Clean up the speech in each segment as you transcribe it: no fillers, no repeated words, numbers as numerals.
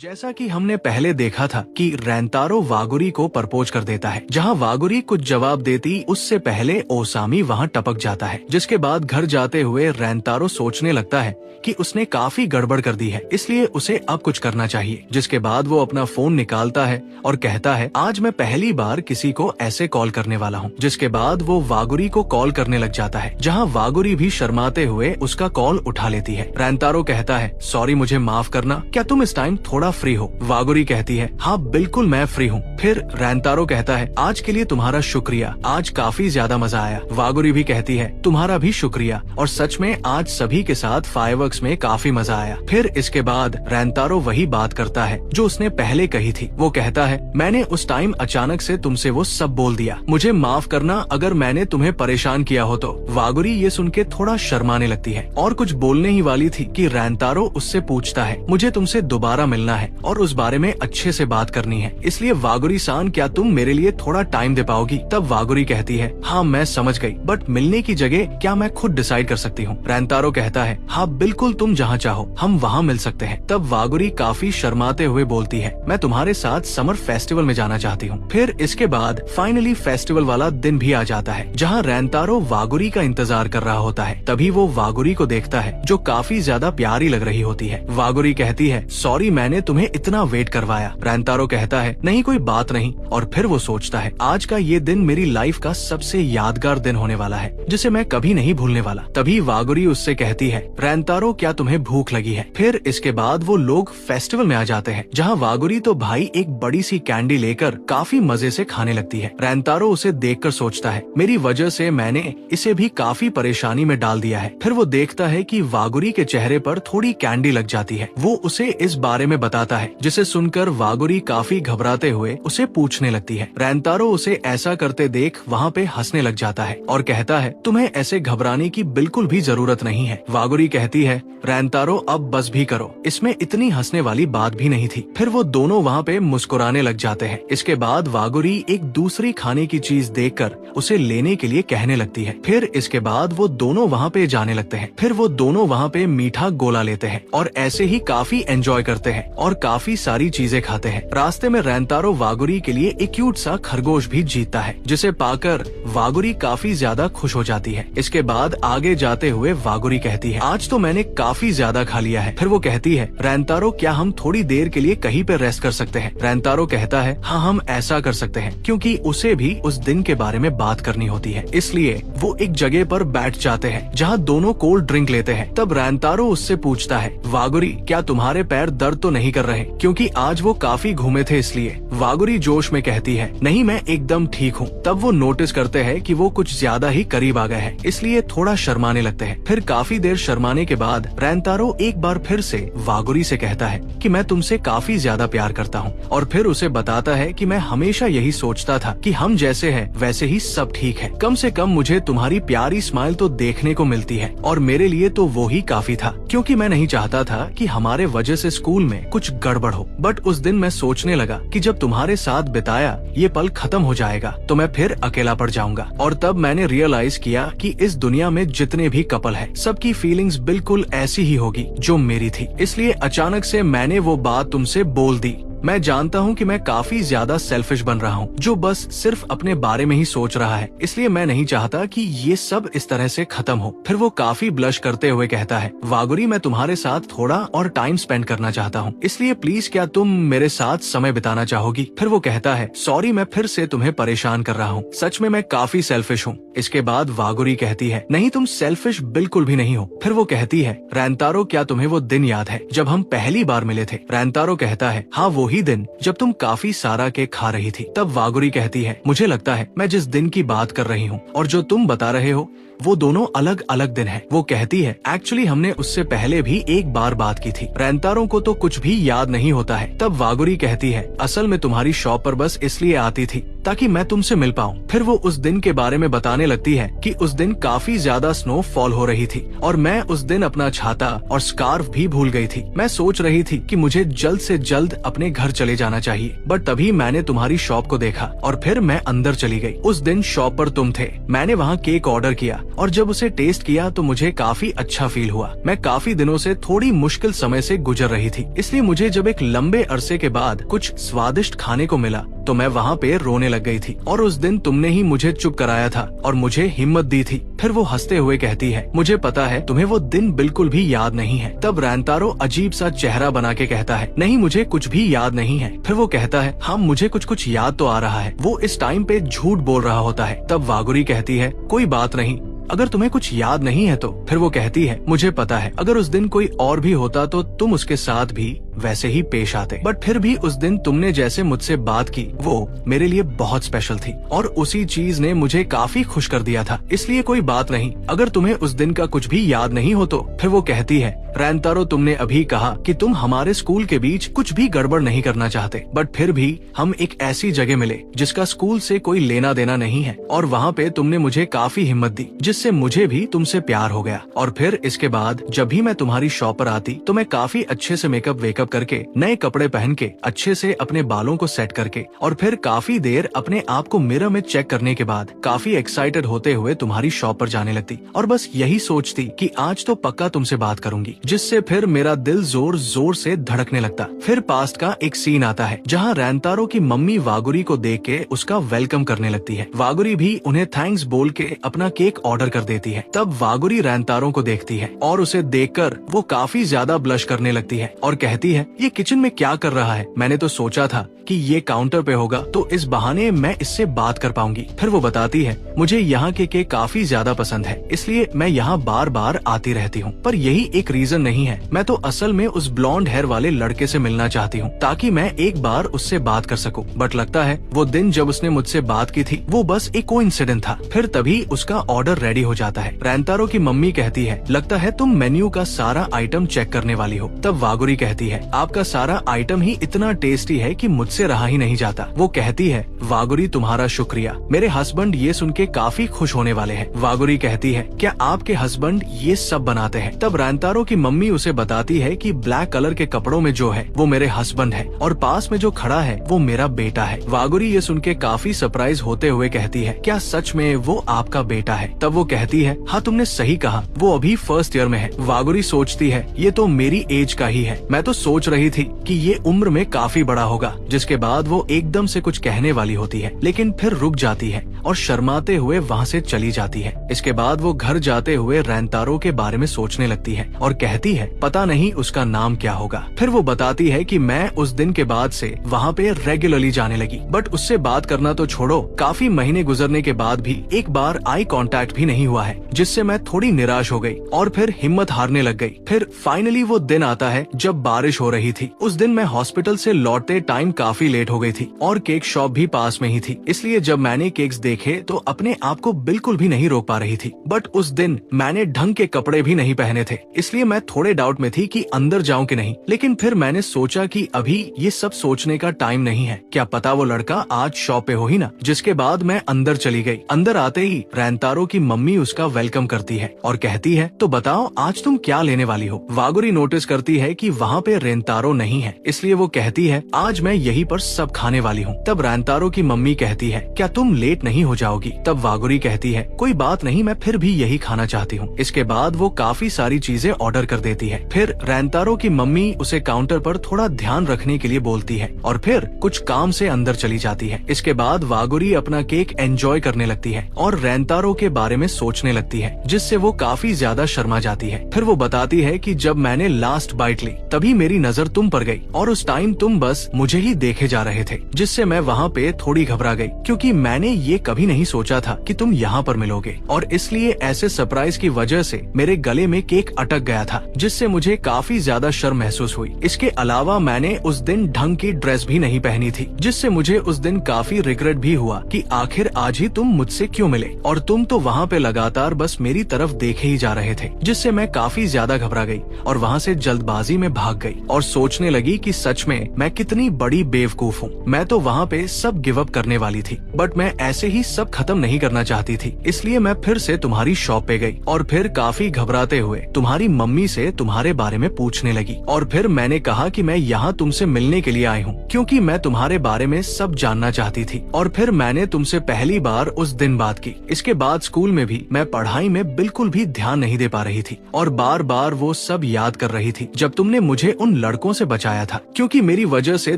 जैसा कि हमने पहले देखा था कि रेंतारो वागुरी को प्रपोज कर देता है। जहां वागुरी कुछ जवाब देती उससे पहले ओसामी वहां टपक जाता है, जिसके बाद घर जाते हुए रेंतारो सोचने लगता है कि उसने काफी गड़बड़ कर दी है, इसलिए उसे अब कुछ करना चाहिए। जिसके बाद वो अपना फोन निकालता है और कहता है, आज मैं पहली बार किसी को ऐसे कॉल करने वाला हूँ। जिसके बाद वो वागुरी को कॉल करने लग जाता है, जहाँ वागुरी भी शर्माते हुए उसका कॉल उठा लेती है। रेंतारो कहता है, सॉरी मुझे माफ करना, क्या तुम इस टाइम थोड़ा फ्री हो? वागुरी कहती है, हाँ बिल्कुल मैं फ्री हूँ। फिर रेंतारो कहता है, आज के लिए तुम्हारा शुक्रिया, आज काफी ज्यादा मजा आया। वागुरी भी कहती है, तुम्हारा भी शुक्रिया, और सच में आज सभी के साथ फायरवर्क्स में काफी मजा आया। फिर इसके बाद रेंतारो वही बात करता है जो उसने पहले कही थी। वो कहता है, मैंने उस टाइम अचानक से तुमसे वो सब बोल दिया, मुझे माफ करना अगर मैंने तुम्हें परेशान किया हो तो। वागुरी ये सुन के थोड़ा शर्माने लगती है और कुछ बोलने ही वाली थी कि रेंतारो उससे पूछता है, मुझे तुमसे दोबारा मिलना है और उस बारे में अच्छे से बात करनी है, इसलिए वागुरी सान क्या तुम मेरे लिए थोड़ा टाइम दे पाओगी? तब वागुरी कहती है, हाँ मैं समझ गई, बट मिलने की जगह क्या मैं खुद डिसाइड कर सकती हूँ? रेंतारो कहता है, हाँ बिल्कुल तुम जहाँ चाहो हम वहाँ मिल सकते हैं। तब वागुरी काफी शर्माते हुए बोलती है, मैं तुम्हारे साथ समर फेस्टिवल में जाना चाहती हूँ। फिर इसके बाद फाइनली फेस्टिवल वाला दिन भी आ जाता है, जहाँ रेंतारो वागुरी का इंतजार कर रहा होता है। तभी वो वागुरी को देखता है जो काफी ज्यादा प्यारी लग रही होती है। वागुरी कहती है, सॉरी मैंने तुम्हें इतना वेट करवाया। रेंतारो कहता है, नहीं कोई बात नहीं, और फिर वो सोचता है, आज का ये दिन मेरी लाइफ का सबसे यादगार दिन होने वाला है, जिसे मैं कभी नहीं भूलने वाला। तभी वागुरी उससे कहती है, रेंतारो क्या तुम्हें भूख लगी है? फिर इसके बाद वो लोग फेस्टिवल में आ जाते हैं, जहाँ वागुरी तो भाई एक बड़ी सी कैंडी लेकर काफी मजे से खाने लगती है। रेंतारो उसे देखकर सोचता है, मेरी वजह से मैंने इसे भी काफी परेशानी में डाल दिया है। फिर वो देखता है कि वागुरी के चेहरे पर थोड़ी कैंडी लग जाती है। वो उसे इस बारे में बताता है, जिसे सुनकर वागुरी काफी घबराते हुए उसे पूछने लगती है। रेंतारो उसे ऐसा करते देख वहाँ पे हंसने लग जाता है और कहता है, तुम्हें ऐसे घबराने की बिल्कुल भी जरूरत नहीं है। वागुरी कहती है, रेंतारो अब बस भी करो, इसमें इतनी हंसने वाली बात भी नहीं थी। फिर वो दोनों वहाँ पे मुस्कुराने लग जाते हैं। इसके बाद वागुरी एक दूसरी खाने की चीज देखकर उसे लेने के लिए कहने लगती है। फिर इसके बाद वो दोनों वहाँ पे जाने लगते हैं। फिर वो दोनों वहाँ पे मीठा गोला लेते हैं और ऐसे ही काफी एंजॉय करते हैं और काफी सारी चीजें खाते हैं। रास्ते में रेंतारो वागुरी के लिए एक क्यूट सा खरगोश भी जीतता है, जिसे पाकर वागुरी काफी ज्यादा खुश हो जाती है। इसके बाद आगे जाते हुए वागुरी कहती है, आज तो मैंने काफी ज्यादा खा लिया है। फिर वो कहती है, रेंतारो क्या हम थोड़ी देर के लिए कहीं पे रेस्ट कर सकते हैं? रेंतारो कहता है, हाँ हम ऐसा कर सकते हैं, क्योंकि उसे भी उस दिन के बारे में बात करनी होती है। इसलिए वो एक जगह पर बैठ जाते हैं, जहाँ दोनों कोल्ड ड्रिंक लेते हैं। तब रेंतारो उससे पूछता है, वागुरी क्या तुम्हारे पैर दर्द तो नहीं कर रहे, क्योंकि आज वो काफी घूमे थे इसलिए? वागुरी जोश में कहती है, नहीं मैं एकदम ठीक हूँ। तब वो नोटिस करते हैं कि वो कुछ ज्यादा ही करीब आ गए हैं, इसलिए थोड़ा शर्माने लगते हैं। फिर काफी देर शर्माने के बाद रेंतारो एक बार फिर से वागुरी से कहता है कि मैं तुमसे काफी ज्यादा प्यार करता हूँ, और फिर उसे बताता है कि मैं हमेशा यही सोचता था कि हम जैसे हैं वैसे ही सब ठीक है। कम से कम मुझे तुम्हारी प्यारी स्माइल तो देखने को मिलती है, और मेरे लिए तो वो ही काफी था, क्योंकि मैं नहीं चाहता था कि हमारे वजह से स्कूल में कुछ गड़बड़ हो। बट उस दिन मैं सोचने लगा कि जब तुम्हारे साथ बिताया ये पल खत्म हो जाएगा तो मैं फिर अकेला पड़ जाऊंगा, और तब मैंने रियलाइज किया कि इस दुनिया में जितने भी कपल है सबकी फीलिंग्स बिल्कुल ऐसी ही होगी जो मेरी थी। इसलिए अचानक से मैंने वो बात तुमसे बोल दी। मैं जानता हूँ कि मैं काफी ज्यादा सेल्फिश बन रहा हूँ, जो बस सिर्फ अपने बारे में ही सोच रहा है, इसलिए मैं नहीं चाहता कि ये सब इस तरह से खत्म हो। फिर वो काफी ब्लश करते हुए कहता है, वागुरी मैं तुम्हारे साथ थोड़ा और टाइम स्पेंड करना चाहता हूँ, इसलिए प्लीज क्या तुम मेरे साथ समय बिताना चाहोगी? फिर वो कहता है, सॉरी मैं फिर से तुम्हें परेशान कर रहा हूँ, सच में मैं काफी सेल्फिश हूँ। इसके बाद वागुरी कहती है, नहीं तुम सेल्फिश बिल्कुल भी नहीं हो। फिर वो कहती है, रेंतारो क्या तुम्हें वो दिन याद है जब हम पहली बार मिले थे? रेंतारो कहता है, हाँ वही दिन जब तुम काफी सारा केक खा रही थी। तब वागुरी कहती है, मुझे लगता है मैं जिस दिन की बात कर रही हूँ और जो तुम बता रहे हो वो दोनों अलग अलग दिन हैं। वो कहती है, एक्चुअली हमने उससे पहले भी एक बार बात की थी। रेंतारो को तो कुछ भी याद नहीं होता है। तब वागुरी कहती है, असल में तुम्हारी शॉप पर बस इसलिए आती थी ताकि मैं तुमसे मिल पाऊँ। फिर वो उस दिन के बारे में बताने लगती है कि उस दिन काफी ज्यादा स्नो फॉल हो रही थी और मैं उस दिन अपना छाता और स्कार्फ भी भूल गई थी। मैं सोच रही थी कि मुझे जल्द से जल्द अपने घर चले जाना चाहिए, बट तभी मैंने तुम्हारी शॉप को देखा और फिर मैं अंदर चली गई। उस दिन शॉप पर तुम थे। मैंने वहाँ केक ऑर्डर किया और जब उसे टेस्ट किया तो मुझे काफी अच्छा फील हुआ। मैं काफी दिनों से थोड़ी मुश्किल समय से गुजर रही थी, इसलिए मुझे जब एक लंबे अरसे के बाद कुछ स्वादिष्ट खाने को मिला तो मैं वहाँ पे रोने लग गई थी। और उस दिन तुमने ही मुझे चुप कराया था और मुझे हिम्मत दी थी। फिर वो हंसते हुए कहती है, मुझे पता है तुम्हें वो दिन बिल्कुल भी याद नहीं है। तब रैंतारो अजीब सा चेहरा बना के कहता है, नहीं मुझे कुछ भी याद नहीं है। फिर वो कहता है, हाँ मुझे कुछ याद तो आ रहा है। वो इस टाइम पे झूठ बोल रहा होता है। तब वागुरी कहती है, कोई बात नहीं, अगर तुम्हें कुछ याद नहीं है तो। फिर वो कहती है, मुझे पता है अगर उस दिन कोई और भी होता तो तुम उसके साथ भी वैसे ही पेश आते, बट फिर भी उस दिन तुमने जैसे मुझसे बात की वो मेरे लिए बहुत स्पेशल थी और उसी चीज ने मुझे काफी खुश कर दिया था। इसलिए कोई बात नहीं, अगर तुम्हें उस दिन का कुछ भी याद नहीं हो तो। फिर वो कहती है, रैंतारो तुमने अभी कहा कि तुम हमारे स्कूल के बीच कुछ भी गड़बड़ नहीं करना चाहते, बट फिर भी हम एक ऐसी जगह मिले जिसका स्कूल से कोई लेना देना नहीं है और वहाँ पे तुमने मुझे काफी हिम्मत दी जिससे मुझे भी तुमसे प्यार हो गया। और फिर इसके बाद जब भी मैं तुम्हारी शॉप पर आती तो मैं काफी अच्छे से मेकअप वेकअप करके, नए कपड़े पहन के, अच्छे से अपने बालों को सेट करके और फिर काफी देर अपने आप को मिरर में चेक करने के बाद काफी एक्साइटेड होते हुए तुम्हारी शॉप पर जाने लगती और बस यही सोचती कि आज तो पक्का तुमसे बात करूंगी, जिससे फिर मेरा दिल जोर जोर से धड़कने लगता। फिर पास्ट का एक सीन आता है जहाँ रैंतारो की मम्मी वागुरी को देख के उसका वेलकम करने लगती है। वागुरी भी उन्हें थैंक्स बोल के अपना केक ऑर्डर कर देती है। तब वागुरी रैंतारो को देखती है और उसे देखकर वो काफी ज्यादा ब्लश करने लगती है और कहती है, ये किचन में क्या कर रहा है? मैंने तो सोचा था कि ये काउंटर पे होगा तो इस बहाने मैं इससे बात कर पाऊंगी। फिर वो बताती है, मुझे यहाँ के केक काफी ज्यादा पसंद है, इसलिए मैं यहाँ बार बार आती रहती हूँ, पर यही एक रीजन नहीं है। मैं तो असल में उस ब्लॉन्ड हेयर वाले लड़के से मिलना चाहती हूँ ताकि मैं एक बार उससे बात कर सकूँ, बट लगता है वो दिन जब उसने मुझसे बात की थी वो बस एक कोइंसिडेंस था। फिर तभी उसका ऑर्डर रेडी हो जाता है। रैंतारो की मम्मी कहती है, लगता है तुम मेन्यू का सारा आइटम चेक करने वाली हो। तब वागुरी कहती है, आपका सारा आइटम ही इतना टेस्टी है कि मुझसे रहा ही नहीं जाता। वो कहती है, वागुरी तुम्हारा शुक्रिया, मेरे हस्बैंड ये सुन के काफी खुश होने वाले हैं। वागुरी कहती है, क्या आपके हस्बैंड ये सब बनाते हैं? तब रैंतारो की मम्मी उसे बताती है कि ब्लैक कलर के कपड़ों में जो है वो मेरे हस्बैंड है और पास में जो खड़ा है वो मेरा बेटा है। वागुरी ये सुन के काफी सरप्राइज होते हुए कहती है, क्या सच में वो आपका बेटा है? तब वो कहती है, हाँ तुमने सही कहा, वो अभी फर्स्ट ईयर में है। वागुरी सोचती है, ये तो मेरी एज का ही है। मैं तो सोच रही थी कि ये उम्र में काफी बड़ा होगा। जिसके बाद वो एकदम से कुछ कहने वाली होती है लेकिन फिर रुक जाती है और शर्माते हुए वहाँ से चली जाती है। इसके बाद वो घर जाते हुए रैंतारो के बारे में सोचने लगती है और कहती है, पता नहीं उसका नाम क्या होगा। फिर वो बताती है कि मैं उस दिन के बाद से वहाँ पे रेगुलरली जाने लगी, बट उससे बात करना तो छोड़ो, काफी महीने गुजरने के बाद भी एक बार आई कांटेक्ट भी नहीं हुआ है, जिससे मैं थोड़ी निराश हो गई और फिर हिम्मत हारने लग गई। फिर फाइनली वो दिन आता है जब बारिश हो रही थी। उस दिन मैं हॉस्पिटल से लौटते टाइम काफी लेट हो गई थी और केक शॉप भी पास में ही थी, इसलिए जब मैंने केक्स देखे तो अपने आप को बिल्कुल भी नहीं रोक पा रही थी। बट उस दिन मैंने ढंग के कपड़े भी नहीं पहने थे, इसलिए मैं थोड़े डाउट में थी कि अंदर जाऊं कि नहीं। लेकिन फिर मैंने सोचा कि अभी ये सब सोचने का टाइम नहीं है, क्या पता वो लड़का आज शॉप पे हो ही ना। जिसके बाद मैं अंदर चली गई। अंदर आते ही रैंतारो की मम्मी उसका वेलकम करती है और कहती है, तो बताओ आज तुम क्या लेने वाली हो? वागुरी नोटिस करती है कि वहाँ पे रैंतारो नहीं है, इसलिए वो कहती है, आज मैं यहीं पर सब खाने वाली हूँ। तब रैंतारो की मम्मी कहती है, क्या तुम लेट नहीं हो जाओगी? तब वागुरी कहती है, कोई बात नहीं, मैं फिर भी यही खाना चाहती हूँ। इसके बाद वो काफी सारी चीजें ऑर्डर कर देती है। फिर रैंतारो की मम्मी उसे काउंटर पर थोड़ा ध्यान रखने के लिए बोलती है और फिर कुछ काम से अंदर चली जाती है। इसके बाद वागुरी अपना केक एंजॉय करने लगती है और रैंतारो के बारे में सोचने लगती है, जिससे वो काफी ज्यादा शर्मा जाती है। फिर वो बताती है कि जब मैंने लास्ट बाइट ली तभी मेरी नजर तुम पर गई और उस टाइम तुम बस मुझे ही देखे जा रहे थे, जिससे मैं वहाँ पे थोड़ी घबरा गई क्योंकि मैंने ये कभी नहीं सोचा था कि तुम यहाँ पर मिलोगे, और इसलिए ऐसे सरप्राइज की वजह से मेरे गले में केक अटक गया था, जिससे मुझे काफी ज्यादा शर्म महसूस हुई। इसके अलावा मैंने उस दिन ढंग की ड्रेस भी नहीं पहनी थी, जिससे मुझे उस दिन काफी रिग्रेट भी हुआ कि आखिर आज ही तुम मुझसे क्यों मिले, और तुम तो वहाँ पे लगातार बस मेरी तरफ देखे ही जा रहे थे, जिससे मैं काफी ज्यादा घबरा गई और वहाँ से जल्दबाजी में भाग गई और सोचने लगी कि सच में मैं कितनी बड़ी बेवकूफ हूँ। मैं तो वहाँ पे सब गिव अप करने वाली थी, बट मैं ऐसे ही सब खत्म नहीं करना चाहती थी। इसलिए मैं फिर से तुम्हारी शॉप पे गई और फिर काफी घबराते हुए तुम्हारी मम्मी से तुम्हारे बारे में पूछने लगी, और फिर मैंने कहा कि मैं यहाँ तुमसे मिलने के लिए आई हूँ क्योंकि मैं तुम्हारे बारे में सब जानना चाहती थी। और फिर मैंने तुमसे पहली बार उस दिन बात की। इसके बाद स्कूल में भी मैं पढ़ाई में बिल्कुल भी ध्यान नहीं दे पा रही थी और बार बार वो सब याद कर रही थी जब तुमने मुझे उन लड़कों से बचाया था, क्योंकि मेरी वजह से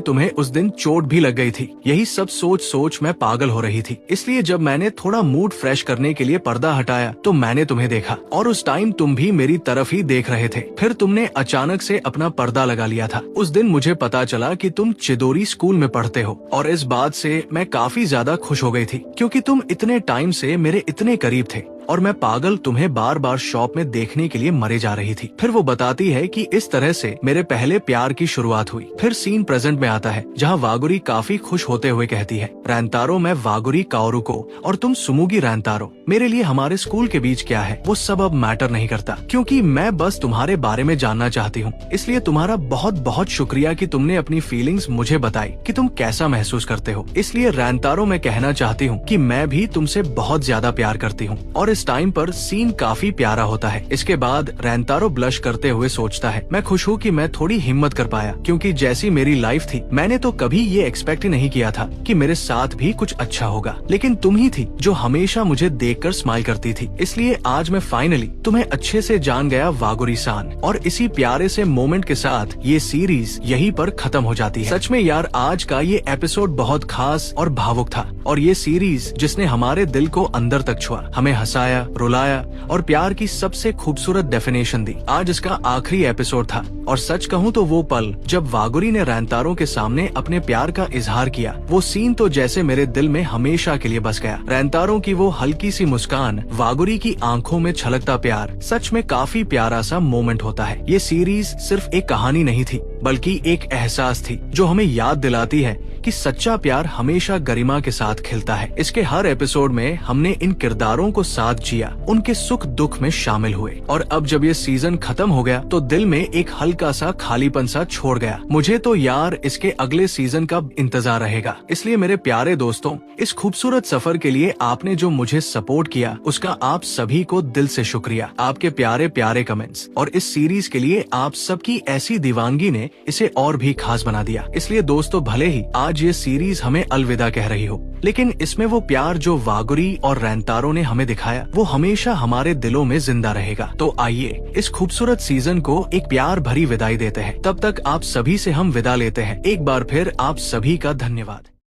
तुम्हें उस दिन चोट भी लग गई थी। यही सब सोच सोच मैं पागल हो रही थी। इसलिए जब मैंने थोड़ा मूड फ्रेश करने के लिए पर्दा हटाया तो मैंने तुम्हें देखा, और उस टाइम तुम भी मेरी तरफ ही देख रहे थे। फिर तुमने अचानक से अपना पर्दा लगा लिया था। उस दिन मुझे पता चला कि तुम चिदोरी स्कूल में पढ़ते हो, और इस बात से मैं काफी ज्यादा खुश हो गई थी क्योंकि तुम इतने टाइम से मेरे इतने करीब थे और मैं पागल तुम्हें बार बार शॉप में देखने के लिए मरे जा रही थी। फिर वो बताती है कि इस तरह से मेरे पहले प्यार की शुरुआत हुई। फिर सीन प्रेजेंट में आता है जहाँ वागुरी काफी खुश होते हुए कहती है, रैंतारो मैं वागुरी काओरू को और तुम सुमुगी रैंतारो, मेरे लिए हमारे स्कूल के बीच क्या है वो सब अब मैटर नहीं करता, क्योंकि मैं बस तुम्हारे बारे में जानना चाहती हूँ। इसलिए तुम्हारा बहुत बहुत शुक्रिया कि तुमने अपनी फीलिंग्स मुझे बताई कि तुम कैसा महसूस करते हो। इसलिए रैंतारो मैं कहना चाहती हूँ कि मैं भी तुमसे बहुत ज्यादा प्यार करती हूँ। और इस टाइम पर सीन काफी प्यारा होता है। इसके बाद रैंतारो ब्लश करते हुए सोचता है, मैं खुश हूँ कि मैं थोड़ी हिम्मत कर पाया, क्योंकि जैसी मेरी लाइफ थी मैंने तो कभी ये एक्सपेक्ट ही नहीं किया था कि मेरे साथ भी कुछ अच्छा होगा, लेकिन तुम ही थी जो हमेशा मुझे देखकर स्माइल करती थी। इसलिए आज मैं फाइनली तुम्हें अच्छे से जान गया वागुरी-सान। और इसी प्यारे से मोमेंट के साथ ये सीरीज यहीं पर खत्म हो जाती है। सच में यार आज का ये एपिसोड बहुत खास और भावुक था, और ये सीरीज जिसने हमारे दिल को अंदर तक छुआ, हमें हंसाया, रुलाया और प्यार की सबसे खूबसूरत डेफिनेशन दी। आज इसका आखिरी एपिसोड था, और सच कहूँ तो वो पल जब वागुरी ने रैंतारो के सामने अपने प्यार का इजहार किया, वो सीन तो जैसे मेरे दिल में हमेशा के लिए बस गया। रैंतारो की वो हल्की सी मुस्कान, वागुरी की आंखों में छलकता प्यार, सच में काफी प्यारा सा मोमेंट होता है। ये सीरीज सिर्फ एक कहानी नहीं थी, बल्कि एक एहसास थी जो हमें याद दिलाती है कि सच्चा प्यार हमेशा गरिमा के साथ खिलता है। इसके हर एपिसोड में हमने इन किरदारों को साथ जिया, उनके सुख दुख में शामिल हुए, और अब जब ये सीजन खत्म हो गया तो दिल में एक हल्का सा खालीपन सा छोड़ गया। मुझे तो यार इसके अगले सीजन का इंतजार रहेगा। इसलिए मेरे प्यारे दोस्तों, इस खूबसूरत सफर के लिए आपने जो मुझे सपोर्ट किया उसका आप सभी को दिल से शुक्रिया। आपके प्यारे प्यारे कमेंट्स और इस सीरीज के लिए आप सबकी ऐसी दीवानगी ने इसे और भी खास बना दिया। इसलिए दोस्तों, भले ही आज ये सीरीज हमें अलविदा कह रही हो, लेकिन इसमें वो प्यार जो वागुरी और रैंतारो ने हमें दिखाया वो हमेशा हमारे दिलों में जिंदा रहेगा। तो आइए इस खूबसूरत सीजन को एक प्यार भरी विदाई देते हैं। तब तक आप सभी से हम विदा लेते हैं। एक बार फिर आप सभी का धन्यवाद।